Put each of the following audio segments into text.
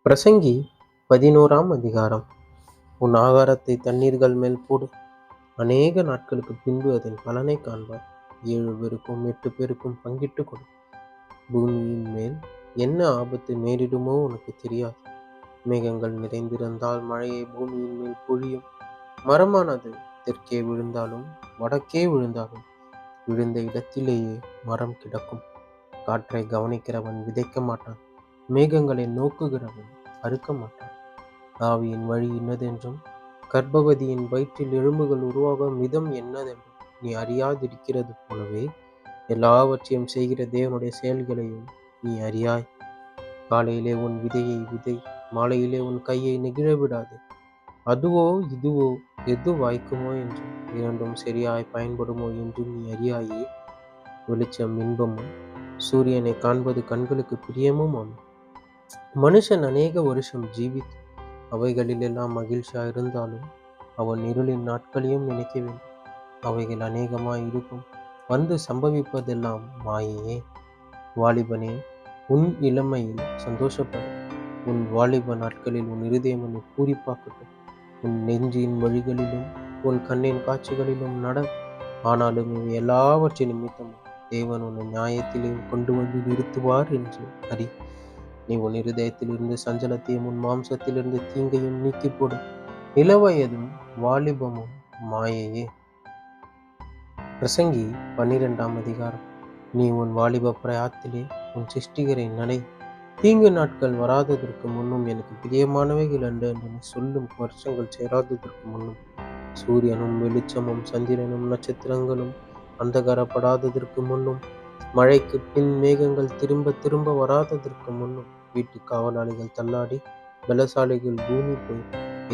பிரசங்கி 11ஆம் அதிகாரம். உன் ஆகாரத்தை தண்ணீர்கள் மேல் போடு, அநேக நாட்களுக்கு பின்பு அதன் பலனை காண்பார். 7 பேருக்கும் 8 பேருக்கும் பங்கிட்டு கொடு. பூமியின் மேல் என்ன ஆபத்து நேரிடுமோ உனக்கு தெரியாது. மேகங்கள் நிறைந்திருந்தால் மழையை பூமியின் மேல் பொழியும். மரமானது தெற்கே விழுந்தாலும் வடக்கே விழுந்தாலும் விழுந்த இடத்திலேயே மரம் கிடக்கும். காற்றை கவனிக்கிறவன் விதைக்க மாட்டான், மேகங்களை நோக்குகிறவன் அறுக்க மாட்டான். ஆவியின் வழி இன்னதென்றும் கர்ப்பவதியின் வயிற்றில் எலும்புகள் உருவாகும் விதம் என்னதென்றும் நீ அறியாதிருக்கிறது போலவே எல்லாவற்றையும் செய்கிற தேவனுடைய செயல்களையும் நீ அறியாய். காலையிலே உன் விதையை விதை, மாலையிலே உன் கையை நெகிழ விடாது. அதுவோ இதுவோ எது வாய்க்குமோ என்றும் இரண்டும் சரியாய் பயன்படுமோ என்றும் நீ அறியாயே. வெளிச்சம் இன்பமும் சூரியனை காண்பது கண்களுக்கு பிரியமும் ஆகும். மனுஷன் அநேக வருஷம் ஜீவித்து அவைகளிலெல்லாம் மகிழ்ச்சியா இருந்தாலும் அவன் இருளின் நாட்களையும் நினைக்க வேண்டும். அவைகள் அநேகமாய் இருக்கும், வந்து சம்பவிப்பதெல்லாம் மாயையே. வாலிபனே, உன் இளமையில் சந்தோஷப்படு. உன் வாலிப நாட்களில் உன் இருதயம் உன்னை பூரிப்பாக்கட்டும். உன் நெஞ்சின் வழிகளிலும் உன் கண்ணின் காட்சிகளிலும் நட. ஆனாலும் இவை எல்லாவற்றின் நிமித்தமும் தேவன் உன்னை நியாயத்திலேயும் கொண்டு வந்து நிறுத்துவார் என்று அறி. நீ உன் இருதயத்திலிருந்து சஞ்சலத்தையும் உன் மாம்சத்திலிருந்து தீங்கையும் நீக்கி போடு. இளவயதும் வாலிபமும் மாயையே. பிரசங்கி 12ஆம் அதிகாரம். நீ உன் வாலிப பிரயாத்திலே உன் சிருஷ்டிகரை நடை. தீங்கு நாட்கள் வராததற்கு முன்னும் எனக்கு பிரியமானவைகள் அன்று என்று நீ சொல்லும் வருஷங்கள் சேராததற்கு முன்னும் சூரியனும் வெளிச்சமும் சந்திரனும் நட்சத்திரங்களும் அந்தகாரப்படாததற்கு முன்னும் மழைக்கு பின் மேகங்கள் திரும்ப திரும்ப வராததற்கு முன்னும் வீட்டு காவலாளிகள் தள்ளாடி பலசாலிகள் பூமி போய்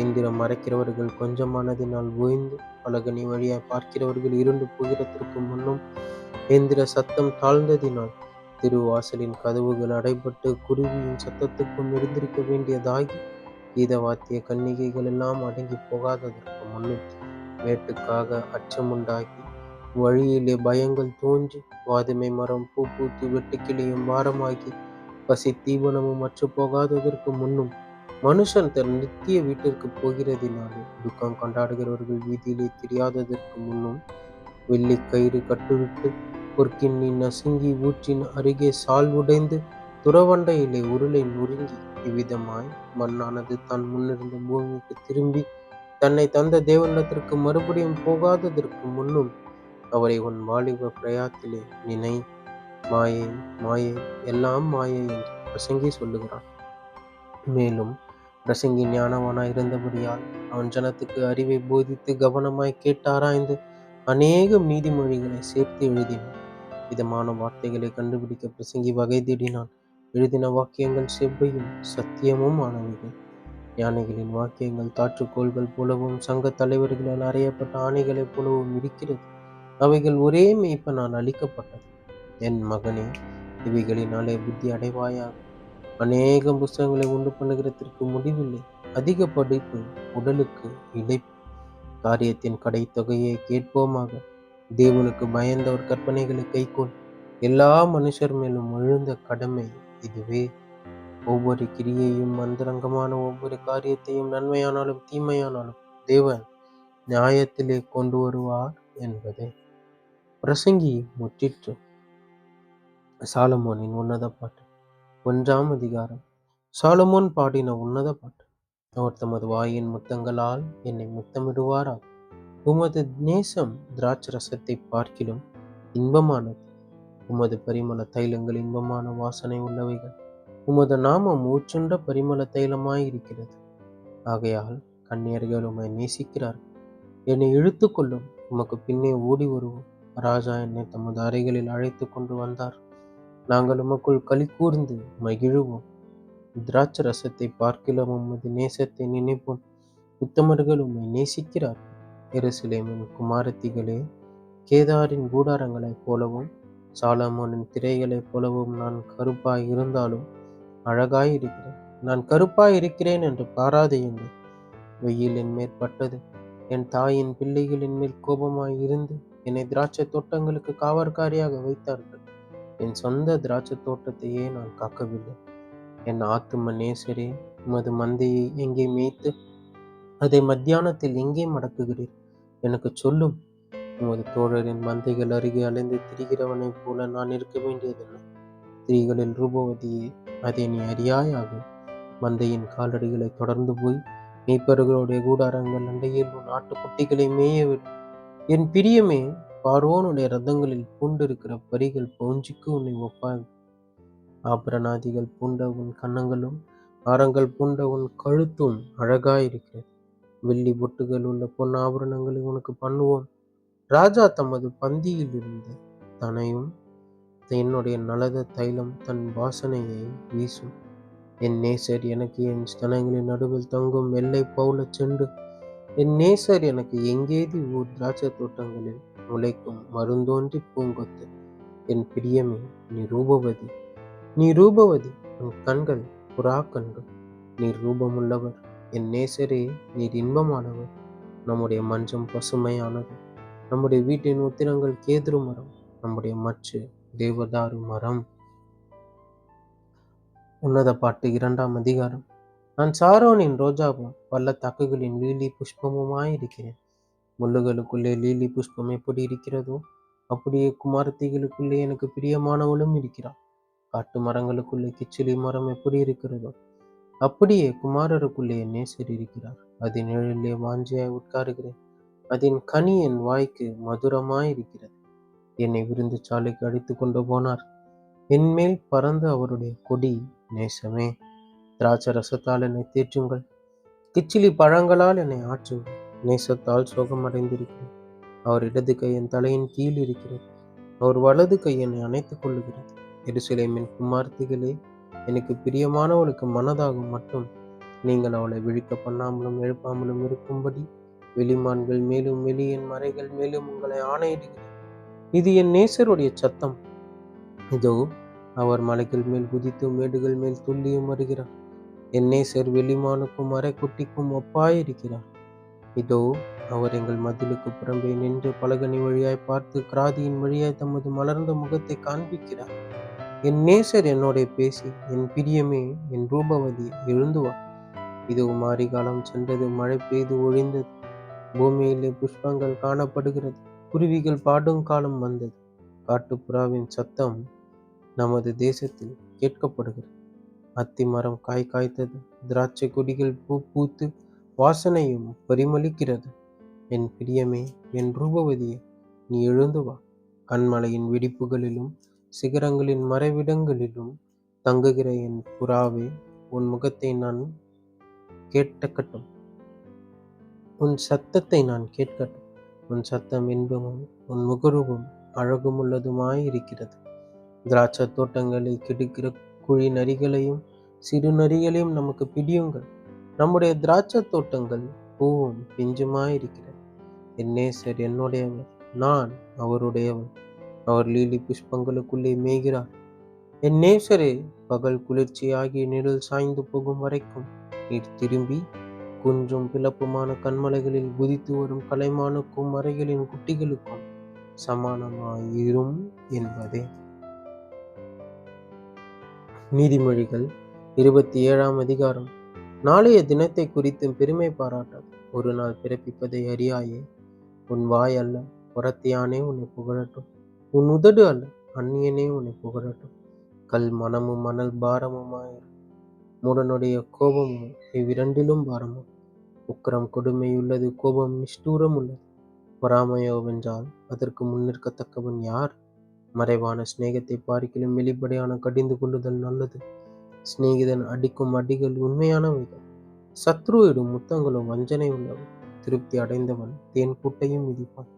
எந்திரம் மறைக்கிறவர்கள் கொஞ்சமானதினால் ஓய்ந்து பலகனி வழியாய் பார்க்கிறவர்கள் இருண்டு போகிறதற்கு முன்னும் எந்திர சத்தம் தாழ்ந்ததினால் திருவாசலின் கதவுகள் அடைபட்டு குருவியின் சத்தத்துக்கும் எழுந்திருக்க வேண்டியதாகி கீதவாத்திய கன்னிகைகள் எல்லாம் அடங்கி போகாததற்கு முன்னும் வேட்டுக்காக அச்சமுண்டாகி வழியிலே பயங்கள் தோன்றி வாதுமை மரம் பூ பூத்து வெட்டுக்கிளியும் வாரமாகி பசி தீவனமும் அற்று போகாததற்கு முன்னும் மனுஷன் தன் நித்திய வீட்டிற்கு போகிறதினாலே துக்கம் கொண்டாடுகிறவர்கள் வீதியிலே தெரியாததற்கு முன்னும் வெள்ளி கயிறு கட்டுவிட்டு பொற்கிண்ணி நசுங்கி ஊற்றின் அருகே சால் உடைந்து துறவண்டையிலே உருளை நொறுங்கி இவ்விதமாய் மண்ணானது தான் முன்னிருந்த பூமிக்கு திரும்பி தன்னை தந்த தேவனிடத்திற்கு மறுபடியும் போகாததற்கு முன்னும் அவரை உன் வாலிப பிரயாத்திலே நினை. மாயை மாயை எல்லாம் மாயை என்று பிரசங்கி சொல்லுகிறான். மேலும் பிரசங்கி ஞானவானாய் இருந்தபடியால் அவன் ஜனத்துக்கு அறிவை போதித்து கவனமாய் கேட்டாராய்ந்து அநேகம் நீதிமொழிகளை சேர்த்து எழுதினான். விதமான வார்த்தைகளை கண்டுபிடிக்க பிரசங்கி வகை தேடினான். எழுதின வாக்கியங்கள் செவ்வையும் சத்தியமும் ஆனவைகள். ஞானிகளின் வாக்கியங்கள் தாற்றுக்கோள்கள் போலவும் சங்க தலைவர்களால் அறியப்பட்ட ஆணைகளைப் போலவும் இருக்கிறது. அவைகள் ஒரே மேய்ப்பனால் அளிக்கப்பட்டது. என் மகனே, இவைகளினாலே புத்தி அடைவாயாக. அநேகம் புஸ்தகங்களை உண்டு பண்ணுகிறதற்கு முடிவில்லை. அதிக படிப்பு உடலுக்கு இளைப்பு. காரியத்தின் கடைத்தொகையை கேட்போமாக. தேவனுக்கு பயந்தவர் கற்பனைகளை கைக்கொள். எல்லா மனுஷர் மேலும் விழுந்த கடமை இதுவே. ஒவ்வொரு கிரியையும் அந்தரங்கமான ஒவ்வொரு காரியத்தையும் நன்மையானாலும் தீமையானாலும் தேவன் நியாயத்திலே கொண்டு வருவார் என்பதே. பிரசங்கி முற்றிற்று. சாலமோனின் உன்னத பாட்டு. 1ஆம் அதிகாரம். சாலமோன் பாடின உன்னத பாட்டு. அவர் தமது வாயின் முத்தங்களால் என்னை முத்தமிடுவாராக. உமது நேசம் திராட்சரசத்தை பார்க்கிலும் இன்பமானது. உமது பரிமள தைலங்கள் இன்பமான வாசனை உள்ளவைகள். உமது நாமம் ஊற்றுண்ட பரிமள தைலமாயிருக்கிறது. ஆகையால் கன்னியர்கள் உம்மை நேசிக்கிறார்கள். என்னை இழுத்து கொள்ளும், உமக்கு பின்னே ஓடி வருவோம். ராஜா என்னை தமது அறைகளில் அழைத்து கொண்டு வந்தார். நாங்கள் உமக்குள் களி கூர்ந்து மகிழுவோம். திராட்ச ரசத்தை பார்க்கிலும் உமது நேசத்தை நினைப்போம். உத்தமர்கள் உம்மை நேசிக்கிறார்கள். எருசலேமின் குமாரத்திகளே, கேதாரின் கூடாரங்களைப் போலவும் சாலமோனின் திரைகளைப் போலவும் நான் கருப்பாய் இருந்தாலும் அழகாய் இருக்கிறேன். நான் கருப்பாய் இருக்கிறேன் என்று பாராதையுங்கள். வெயில் என் மேற்பட்டது. என் தாயின் பிள்ளைகள் என் மேல் கோபமாய் இருந்து என்னை திராட்சை தோட்டங்களுக்கு காவற்காரியாக வைத்தார்கள். என் சொந்த திராட்சை தோட்டத்தையே நான் காக்கவில்லை. என் ஆத்தும நேசரே, உமது மந்தையை எங்கே மேய்த்து அதை மத்தியானத்தில் எங்கே மடக்குகிறீர்? எனக்குச் சொல்லும். உமது தோழரின் மந்தைகள் அருகே அலைந்து திரிகிறவனைப் போல நான் இருக்க வேண்டியதில்லை. ஸ்திரீகளில் ரூபவதியே, அதை நீ அறியாயாக. மந்தையின் காலடிகளை தொடர்ந்து போய் மேய்ப்பர்களுடைய கூடாரங்கள் அண்டையில் உன் ஆட்டுக்குட்டிகளை மேயவிடும். என் பிரியமே, பார்வோனுடைய ரதங்களில் பூண்டிருக்கிற பரிகள் பவுஞ்சிக்கு உன்னை ஒப்பாய். ஆபரணாதிகள் பூண்ட உன் கன்னங்களும் ஆரங்கள் பூண்ட உன் கழுத்தும் அழகாயிருக்கிறது. வெள்ளி பொட்டுகள் உள்ள பொன் ஆபரணங்களை உனக்கு பண்ணுவோம். ராஜா தமது பந்தியில் இருந்த தனையும் என்னுடைய நலத தைலம் தன் வாசனையை வீசும். என் நேசர் எனக்கு என் ஸ்தனங்களின் நடுவில் தங்கும் வெள்ளை பவுல செண்டு. என் நேசர் எனக்கு எங்கேதி ஊர் திராட்சை தோட்டங்களில் முளைக்கும் மருந்தோன்றி பூங்கொத்து. என் பிரியமே, நீ ரூபவதி, நீ ரூபவதி. உன் கண்கள் புறா கண்கள். நீர் ரூபமுள்ளவர். என் நேசரே, நீர் இன்பமானவர். நம்முடைய மஞ்சம் பசுமையானது. நம்முடைய வீட்டின் உத்திரங்கள் கேதுரு மரம். நம்முடைய மச்சு தேவதாரு மரம். உன்னத பாட்டு 2ஆம் அதிகாரம். நான் சாரோனின் ரோஜாவும் பள்ளத்தாக்குகளின் லீலி புஷ்பமுமாயிருக்கிறேன். முள்ளுகளுக்குள்ளே லீலி புஷ்பம் எப்படி இருக்கிறதோ அப்படியே குமாரத்திகளுக்குள்ளே எனக்கு பிரியமானவளும் இருக்கிறாள். காட்டு மரங்களுக்குள்ளே கிச்சிலி மரம் எப்படி இருக்கிறதோ அப்படியே குமாரருக்குள்ளே என் நேசர் இருக்கிறார். அதன் நிழலிலே வாஞ்சியாய் உட்காருகிறேன். அதன் கனி என் வாய்க்கு மதுரமாயிருக்கிறது. என்னை விருந்து சாலைக்கு அழைத்து கொண்டு போனார். என் மேல் பறந்த அவருடைய கொடி நேசமே. திராட்சை ரசத்தால் என்னை தேற்றுங்கள். கிச்சிலி பழங்களால் என்னை ஆற்றுங்கள். நேசத்தால் சோகமடைந்திருக்கிறேன். அவர் இடது கை என் தலையின் கீழ் இருக்கிறது. அவர் வலது கை என்னை அணைத்துக் கொள்ளுகிறது. எருசலேமின் குமார்த்திகளே, எனக்கு பிரியமானவளுக்கு மனதாகும் மட்டும் நீங்கள் அவளை விழிக்க பண்ணாமலும் எழுப்பாமலும் இருக்கும்படி வெளிமான்கள் மேலும் வெளியின் மறைகள் மேலும் உங்களை ஆணையிடுகிறேன். இது என் நேசருடைய சத்தம். இதோ அவர் மலைகள் மேல் குதித்து மேடுகள் மேல் துள்ளியும் வருகிறார். என் நேசர் வெளிமானுக்கும் அரைக்குட்டிக்கும் ஒப்பாயிருக்கிறார். இதோ அவர் எங்கள் மதிலுக்கு புறம்பே நின்று பலகனி வழியாய் பார்த்து கிராதியின் வழியாய் தமது மலர்ந்த முகத்தை காண்பிக்கிறார். என் நேசர் என்னோட பேசி, என் பிரியமே, என் ரூபவதி, எழுந்து வா. இது மாரி காலம் சென்றது, மழை பெய்து ஒழிந்தது, பூமியிலே புஷ்பங்கள் காணப்படுகிறது, குருவிகள் பாடும் காலம் வந்தது. காட்டுப்புறாவின் சத்தம் நமது தேசத்தில் கேட்கப்படுகிறது. அத்தி மரம் காய் காய்த்தது, திராட்சை கொடிகள் பூ பூத்து வாசனையும் பரிமளிக்கிறது. என் பிரியமே, என் ரூபவதியே, நீ எழுந்து வா. கண்மலையின் வெடிப்புகளிலும் சிகரங்களின் மறைவிடங்களிலும் தங்குகிற என் புறாவே, உன் முகத்தை நான் கேட்கட்டும், உன் சத்தத்தை நான் கேட்கட்டும். உன் சத்தம் இன்பமும் உன் முகரூபம் அழகுமுள்ளதுமாயிருக்கிறது. திராட்சை தோட்டங்களை கெடுக்கிற குழி நரிகளையும் சிறு நரிகளையும் நமக்கு பிடியுங்கள். நம்முடைய திராட்சை தோட்டங்கள் பூவும் பிஞ்சுமாயிருக்கிறது. என் நேசர் என்னுடையவர், நான் அவருடையவர். அவர் லீலி புஷ்பங்களுக்குள்ளே மேய்கிறார். என் நேசரே, பகல் குளிர்ச்சியாகி நிழல் சாய்ந்து போகும் வரைக்கும் நீர் திரும்பி குன்றும் பிளப்புமான கண்மலைகளில் குதித்து வரும் கலைமானுக்கும் மறைகளின் குட்டிகளுக்கும் சமானமாயிரும் என்பதே. நீதிமொழிகள் 27ஆம் அதிகாரம். நாளைய தினத்தை குறித்தும் பெருமை பாராட்டாது. ஒரு நாள் பிறப்பிப்பதை அறியாயே. உன் வாய் அல்ல, புறத்தியானே உன்னை புகழட்டும். உன் உதடு அல்ல, அந்நியனே உன்னை புகழட்டும். கல் மனமும் மணல் பாரமுமாயிரும். மூடனுடைய கோபமும் இவ்விரண்டிலும் பாரமும். உக்கிரம் கொடுமையுள்ளது, கோபம் நிஷ்டூரம் உள்ளது. பொறாமையோவென்றால் அதற்கு முன்னிற்கத்தக்கவன் யார்? மறைவான சிநேகத்தை பார்க்கிலும் வெளிப்படையான கடிந்து கொள்ளுதல் நல்லது. சிநேகிதன் அடிக்கும் அடிகள் உண்மையானவைகள். சத்ருவிடும் முத்தங்களும் வஞ்சனை உள்ளவை. திருப்தி அடைந்தவன் தேன் கூட்டையும் மிதிப்பான்.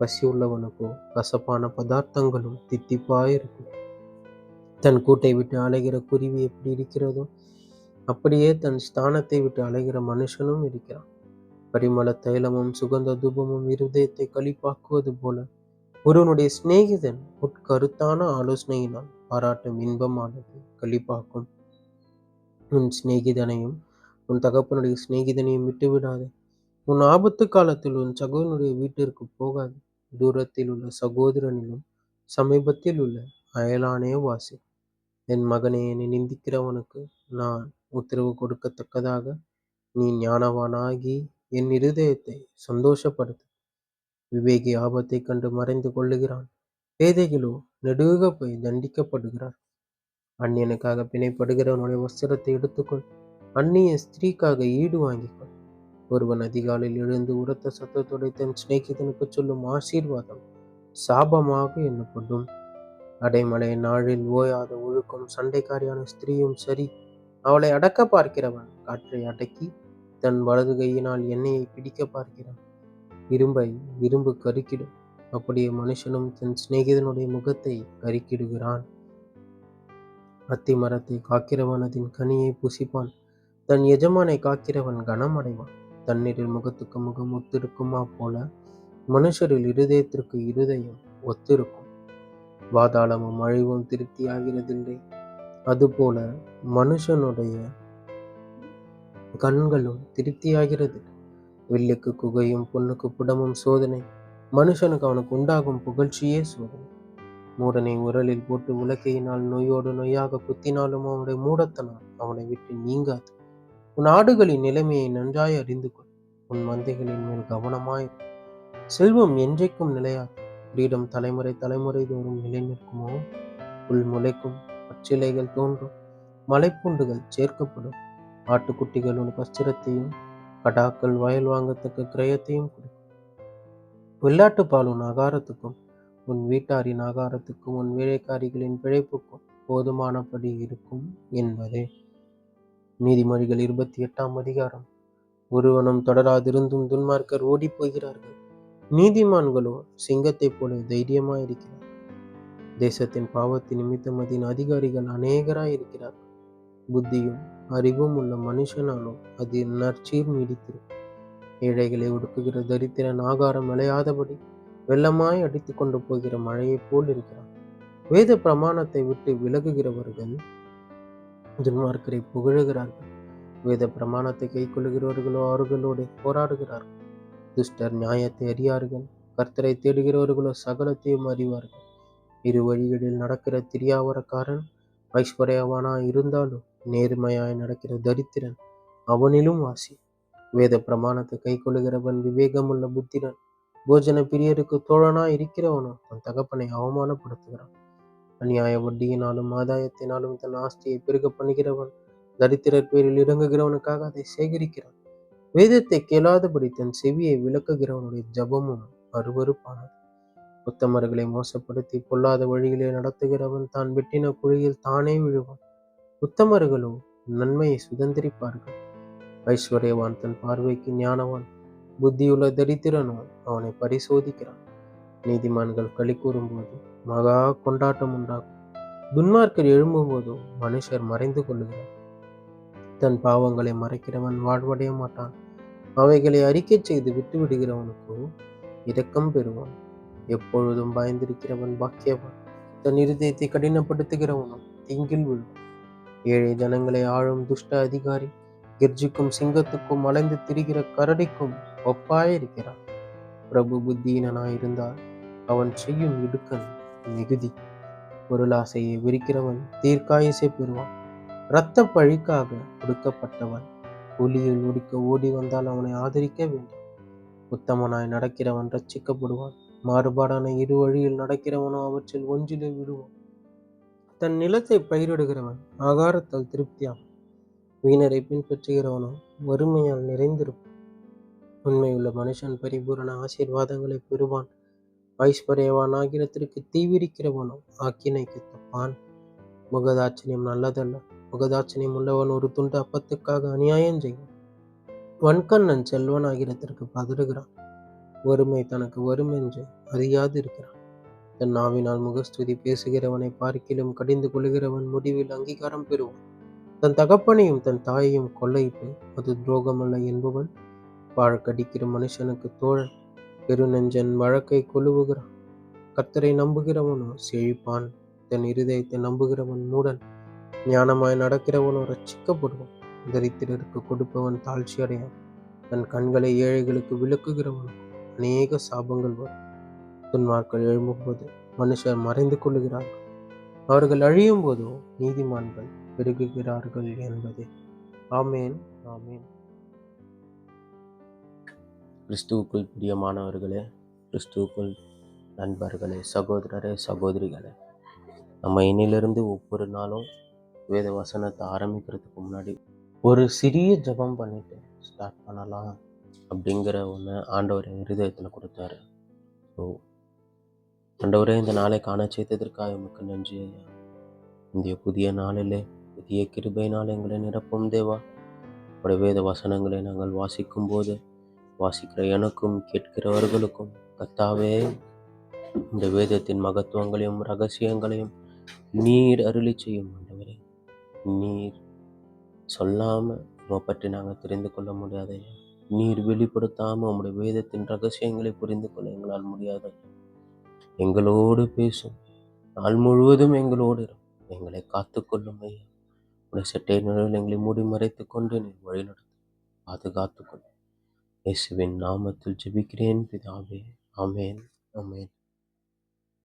பசி உள்ளவனுக்கோ கசப்பான பதார்த்தங்களும் தித்திப்பாயிருக்கும். தன் கூட்டை விட்டு அலைகிற குருவி எப்படி இருக்கிறதோ அப்படியே தன் ஸ்தானத்தை விட்டு அலைகிற மனுஷனும் இருக்கிறான். பரிமள தைலமும் சுகந்த தூபமும் இருதயத்தை களிப்பாக்குவது போல ஒருவனுடைய சிநேகிதன் உட்கருத்தான ஆலோசனையினால் பாராட்டும் இன்பமானது களிப்பாக்கும். உன் சிநேகிதனையும் உன் தகப்பனுடைய சிநேகிதனையும் விட்டுவிடாதே. உன் ஆபத்து காலத்தில் உன் சகோதரனுடைய வீட்டிற்கு போகாது. தூரத்தில் உள்ள சகோதரனிலும் சமீபத்தில் உள்ள அயலானே வாசி. என் மகனே, என்னை நிந்திக்கிறவனுக்கு நான் உத்தரவு கொடுக்கத்தக்கதாக நீ ஞானவானாகி என் இருதயத்தை சந்தோஷப்படுத்து. விவேகி ஆபத்தைக் கண்டு மறைந்து கொள்ளுகிறான், பேதைகளோ நெடுக போய் தண்டிக்கப்படுகிறார். அந்நியனுக்காக பிணைப்படுகிறவனுடைய வஸ்திரத்தை எடுத்துக்கொள், அந்நிய ஸ்திரீக்காக ஈடு வாங்கிக்கொள். ஒருவன் அதிகாலையில் எழுந்து உரத்த சத்தத்தோடு தன் சிநேகிதனுக்கு சொல்லும் ஆசீர்வாதம் சாபமாக எண்ணப்படும். அடைமழை நாளில் ஓயாத ஒழுக்கும் சண்டைக்காரியான ஸ்திரீயும் சரி. அவளை அடக்க பார்க்கிறவன் காற்றை அடக்கி தன் வலது கையினால் எண்ணெயை பிடிக்க பார்க்கிறான். இரும்பை இரும்பு கருக்கிடும், அப்படியே மனுஷனும் தன் சிநேகிதனுடைய முகத்தை கருக்கிடுகிறான். அத்தி மரத்தை காக்கிறவன் அதன் கனியை புசிப்பான், தன் எஜமானை காக்கிறவன் கனமடைவான். தண்ணீரில் முகத்துக்கு முகம் ஒத்திருக்குமா போல மனுஷரில் இருதயத்திற்கு இருதயம் ஒத்திருக்கும். பாதாளமும் அழிவும் திருப்தியாகிறதில்லை, அதுபோல மனுஷனுடைய கண்களும் திருப்தியாகிறது. வில்லுக்கு குகையும் பொண்ணுக்கு புடமும் சோதனை, மனுஷனுக்கு அவனுக்கு உண்டாகும் புகழ்ச்சியே சோதனை. மூடனை உரலில் போட்டு உலக்கையினால் நோயோடு நோயாக குத்தினாலும் அவனுடைய மூடத்தனம் அவனை விட்டு நீங்காது. உன் ஆடுகளின் நிலைமையை நன்றாய் அறிந்து கொள், உன் மந்தைகளின் மேல் கவனமாய். செல்வம் என்றைக்கும் நிலையாது, கிரீடம் தலைமுறை தலைமுறை தோறும் நிலை நிற்குமோ? புல் முளைக்கும், பச்சிலைகள் தோன்றும், மலைப்பூண்டுகள் சேர்க்கப்படும். ஆட்டுக்குட்டிகள் உன் வஸ்திரத்தையும் கடாக்கள் வயல் வாங்கத்தக்க கிரயத்தையும் கொடுக்கும். வெள்ளாட்டு பால் உன் ஆகாரத்துக்கும் உன் வீட்டாரின் ஆகாரத்துக்கும் உன் வேலைக்காரிகளின் பிழைப்புக்கும் போதுமானபடி இருக்கும் என்பதே. நீதிமொழிகள் 28ஆம் அதிகாரம். ஒருவனும் தொடராதிருந்தும் துன்மார்க்கர் ஓடி போகிறார்கள், நீதிமான்களோ சிங்கத்தைப் போல தைரியமாயிருக்கிறார். தேசத்தின் பாவத்தின் நிமித்தம் அதன் அதிகாரிகள் அநேகராய் இருக்கிறார்கள். புத்தியும் அறிவும் உள்ள மனுஷனாலும் அது நற்சீர் நீடித்திருக்கும். ஏழைகளை ஒடுக்குகிற தரித்திரன் ஆகாரம் விளையாதபடி வெள்ளமாய் அடித்து கொண்டு போகிற மழையைப் போல் இருக்கிறான். வேத பிரமாணத்தை விட்டு விலகுகிறவர்கள் துன்மார்க்கரை புகழுகிறார்கள், வேத பிரமாணத்தை கை கொள்ளுகிறவர்களோ அவர்களோடு போராடுகிறார்கள். துஷ்டர் நியாயத்தை அறியார்கள், கர்த்தரை தேடுகிறவர்களோ சகலத்தையும் அறிவார்கள். இரு வழிகளில் நடக்கிற திரியாவரக்காரன் ஐஸ்வர்யவானாய் இருந்தாலும் நேர்மையாய் நடக்கிற தரித்திரன் அவனிலும் வாசி. வேத பிரமாணத்தை கை கொள்ளுகிறவன் விவேகமுள்ள புத்திரன், போஜன பிரியருக்கு தோழனாய் இருக்கிறவனோ தன் தகப்பனை அவமானப்படுத்துகிறான். அநியாய வட்டியினாலும் ஆதாயத்தினாலும் தன் ஆஸ்தியை பெருக பண்ணுகிறவன் தரித்திரர் பேரில் இறங்குகிறவனுக்காக அதை சேகரிக்கிறான். வேதத்தை கேளாதபடி தன் செவியை விளக்குகிறவனுடைய ஜபமும் அருவருப்பானது. உத்தமர்களை மோசப்படுத்தி பொல்லாத வழியிலே நடத்துகிறவன் தான் வெட்டின குழியில் தானே விழுவான். உத்தமர்களோ நன்மையை சுதந்திரிப்பார்கள். ஐஸ்வர்யவான் தன் பார்வைக்கு ஞானவான், புத்தியுள்ள தரித்திரனோ அவனை பரிசோதிக்கிறான். நீதிமான்கள் களி கூறும்போது மகா கொண்டாட்டம் உண்டாகும், துன்மார்க்கர் எழும்பும்போதோ மனுஷர் மறைந்து கொள்ளுகிறார். தன் பாவங்களை மறைக்கிறவன் வாழ்வடைய மாட்டான், அவைகளை அறிக்கை செய்து விட்டுவிடுகிறவனுக்கோ இரக்கம் பெறுவான். எப்பொழுதும் பயந்திருக்கிறவன் பாக்கியவான், தன் இருதயத்தை கடினப்படுத்துகிறவனும் தீங்கில் விழுவான். ஏழை ஜனங்களை ஆளும் துஷ்ட அதிகாரி கெர்ஜிக்கும் சிங்கத்துக்கும் அலைந்து திரிகிற கரடிக்கும் ஒப்பாயிருக்கிறான். பிரபு புத்தியினாயிருந்தால் அவன் செய்யும் இடுக்கண் மிகுதி. பொருளாசையை விரிக்கிறவன் தீர்க்காயுசை பெறுவான். இரத்த பழிக்காக ஒடுக்கப்பட்டவன் ஒளியில் ஒடிக்க ஓடி வந்தால் அவனை ஆதரிக்க வேண்டும். உத்தமனாய் நடக்கிறவன் ரட்சிக்கப்படுவான், மாறுபாடான இரு வழியில் நடக்கிறவனோ அவற்றில் ஒன்றிலே விடுவான். தன் நிலத்தை பயிரிடுகிறவன் ஆகாரத்தால் திருப்தியாகும், வீணரை பின்பற்றுகிறவனோ வறுமையால் நிறைந்திருப்பான். உண்மையுள்ள மனுஷன் பரிபூரண ஆசீர்வாதங்களை பெறுவான், ஐஸ்வர்யவான் ஆகிரத்திற்கு தீவிரிக்கிறவனோ ஆக்கினைக்கு தப்பான். முகதாட்சணியம் நல்லதல்ல, முகதாட்சணியம் உள்ளவன் ஒரு துண்டு அப்பத்துக்காக அநியாயம் செய்வான். வன்கண்ணன் செல்வன் ஆகிரத்திற்கு பதறுகிறான், வறுமை தனக்கு வரும் என்று அறியாது இருக்கிறான். தன் நாவினால் முகஸ்துதி பேசுகிறவனை பார்க்கிலும் கடிந்து கொள்கிறவன் முடிவில் அங்கீகாரம் பெறுவான். தன் தகப்பனையும் தன் தாயையும் கொள்ளையிட்டு அது துரோகமல்ல என்பவன் வாழ்க்கடிக்கிற மனுஷனுக்கு தோழன். பெருநெஞ்சன் வழக்கை கொழுவுகிறான், கர்த்தரை நம்புகிறவனோ செழிப்பான். தன் இருதயத்தை நம்புகிறவன் மூடன், ஞானமாய் நடக்கிறவனோ ரட்சிக்கப்படுவான். தரித்திரருக்கு கொடுப்பவன் தாழ்ச்சி அடையான், தன் கண்களை ஏழைகளுக்கு விளக்குகிறவனுக்கு அநேக சாபங்கள் வரும். துன்மார்கள் எழும்பும்போது மனுஷர் மறைந்து கொள்ளுகிறார்கள், அவர்கள் அழியும் போதோ நீதிமான்கள் பெருகுகிறார்கள் என்பதே. ஆமேன். ஆமேன். கிறிஸ்துவுக்குள் பிரியமானவர்களே, கிறிஸ்துவுக்குள் நண்பர்களே, சகோதரரே, சகோதரிகளே, நம்ம இன்னிலிருந்து ஒவ்வொரு நாளும் வேத வசனத்தை ஆரம்பிக்கிறதுக்கு முன்னாடி ஒரு சிறிய ஜெபம் பண்ணிட்டு ஸ்டார்ட் பண்ணலாம் அப்படிங்கிற ஒன்று ஆண்டவர் என் இருதயத்தில் கொடுத்தாரு. ஸோ ஆண்டவரே, இந்த நாளை காண செய்ததற்காக உமக்கு நன்றி ஐயா. இந்த புதிய நாளிலே புதிய கிருபையினால் எங்களை நிரப்பும் தேவா. உடைய வேத வசனங்களை நாங்கள் வாசிக்கும் போது வாசிக்கிற எனக்கும் கேட்கிறவர்களுக்கும் கர்த்தாவே, இந்த வேதத்தின் மகத்துவங்களையும் ரகசியங்களையும் நீர் அருளி செய்யும் ஆண்டவரே. நீர் சொல்லாம உம்மை பற்றி நாங்கள் தெரிந்து கொள்ள முடியாதையா. நீர் வெளிப்படுத்தாம உம்முடைய வேதத்தின் ரகசியங்களை புரிந்து கொள்ள எங்களால் முடியாது. எங்களோடு பேசும், நாள் முழுவதும் எங்களோடு எங்களை காத்துக்கொள்ளும் ஐயா. உடைய சட்டை நிழலில் எங்களை மூடி மறைத்துக் கொண்டு நீர் வழிநடத்தும், பாதுகாத்துக் கொள்ளும். இயேசுவின் நாமத்தில் ஜெபிக்கிறேன் பிதாவே. ஆமேன். ஆமேன்.